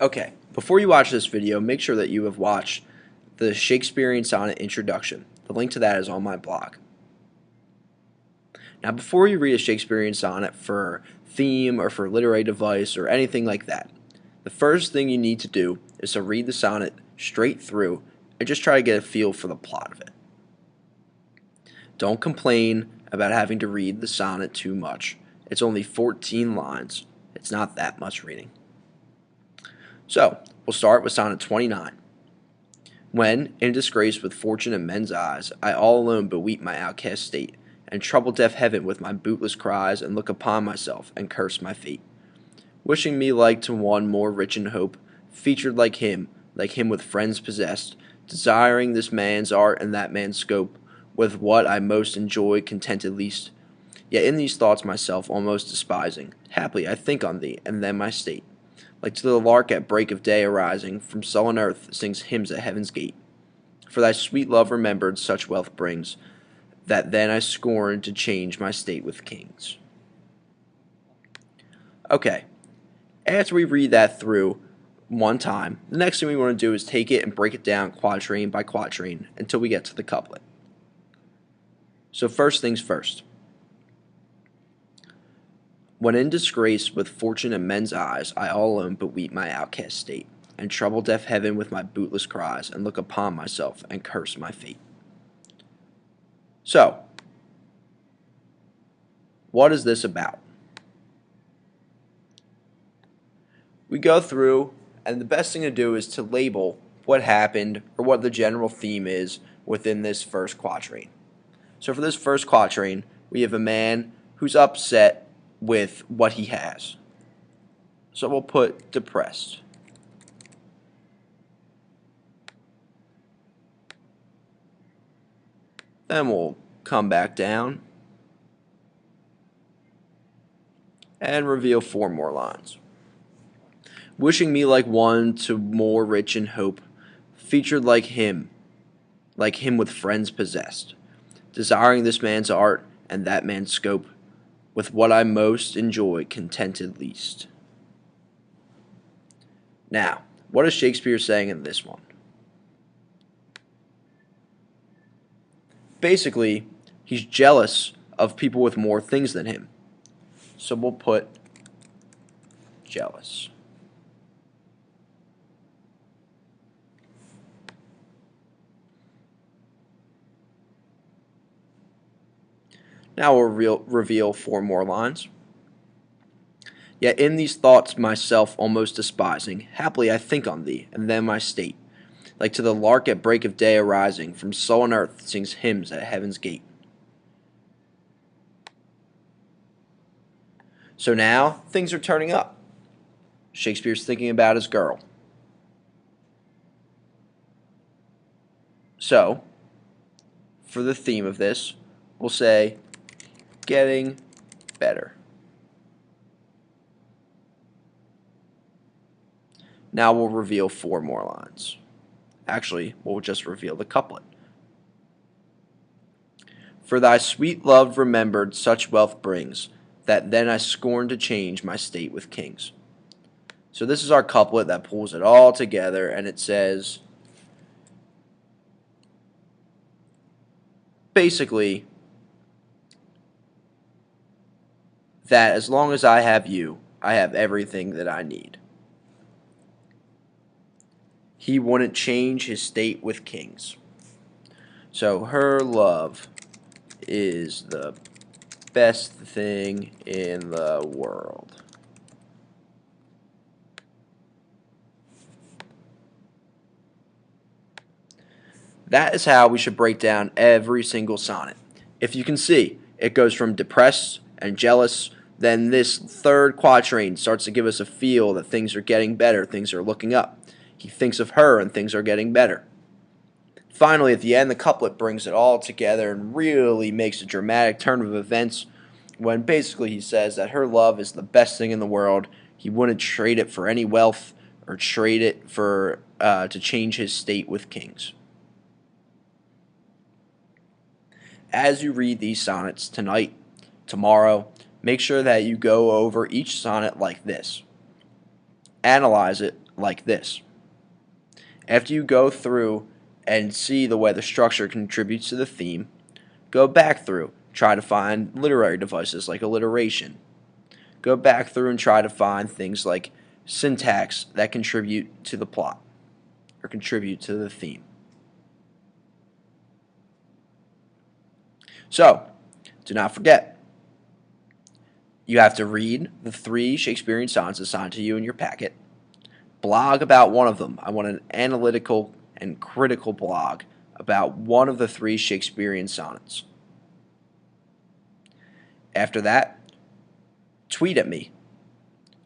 Okay, before you watch this video, make sure that you have watched the Shakespearean Sonnet introduction. The link to that is on my blog. Now, before you read a Shakespearean sonnet for theme or for literary device or anything like that, the first thing you need to do is to read the sonnet straight through and just try to get a feel for the plot of it. Don't complain about having to read the sonnet too much. It's only 14 lines. It's not that much reading. So, we'll start with Sonnet 29. When, in disgrace with fortune and men's eyes, I all alone beweep my outcast state, and trouble deaf heaven with my bootless cries, and look upon myself, and curse my fate. Wishing me like to one more rich in hope, featured like him with friends possessed, desiring this man's art and that man's scope, with what I most enjoy contented least. Yet in these thoughts myself almost despising, haply I think on thee, and then my state. Like to the lark at break of day arising, from sullen earth sings hymns at heaven's gate. For thy sweet love remembered such wealth brings, that then I scorn to change my state with kings. Okay, after we read that through one time, the next thing we want to do is take it and break it down quatrain by quatrain until we get to the couplet. So first things first. When in disgrace with fortune and men's eyes, I all alone beweep my outcast state, and trouble deaf heaven with my bootless cries, and look upon myself, and curse my fate. So, what is this about? We go through, and the best thing to do is to label what happened, or what the general theme is within this first quatrain. So for this first quatrain, we have a man who's upset with what he has. So we'll put depressed. Then we'll come back down and reveal 4 more lines. Wishing me like one to more rich in hope, featured like him with friends possessed, desiring this man's art and that man's scope, with what I most enjoy contented least. Now, what is Shakespeare saying in this one? Basically, he's jealous of people with more things than him. So we'll put jealous. Now we'll reveal 4 more lines. Yet in these thoughts myself almost despising, haply I think on thee, and then my state. Like to the lark at break of day arising, from sullen earth sings hymns at heaven's gate. So now, things are turning up. Shakespeare's thinking about his girl. So, for the theme of this, we'll say, getting better. Now we'll reveal 4 more lines. Actually, we'll just reveal the couplet. For thy sweet love remembered such wealth brings, that then I scorn to change my state with kings. So this is our couplet that pulls it all together, and it says, basically, that as long as I have you, I have everything that I need. He wouldn't change his state with kings. So her love is the best thing in the world. That is how we should break down every single sonnet. If you can see, it goes from depressed and jealous, then this third quatrain starts to give us a feel that things are getting better, things are looking up. He thinks of her and things are getting better. Finally, at the end, the couplet brings it all together and really makes a dramatic turn of events when basically he says that her love is the best thing in the world. He wouldn't trade it for any wealth or trade it for to change his state with kings. As you read these sonnets tonight, tomorrow, make sure that you go over each sonnet like this. Analyze it, like this. After you go through and see the way the structure contributes to the theme, go back through, try to find literary devices like alliteration. Go back through and try to find things like syntax that contribute to the plot or contribute to the theme. So, do not forget, you have to read the 3 Shakespearean sonnets assigned to you in your packet, blog about one of them. I want an analytical and critical blog about one of the 3 Shakespearean sonnets. After that, tweet at me.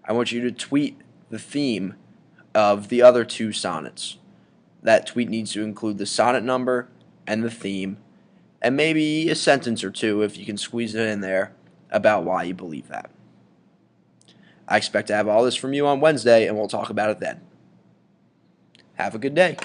I want you to tweet the theme of the other 2 sonnets. That tweet needs to include the sonnet number and the theme, and maybe a sentence or 2 if you can squeeze it in there about why you believe that. I expect to have all this from you on Wednesday, and we'll talk about it then. Have a good day.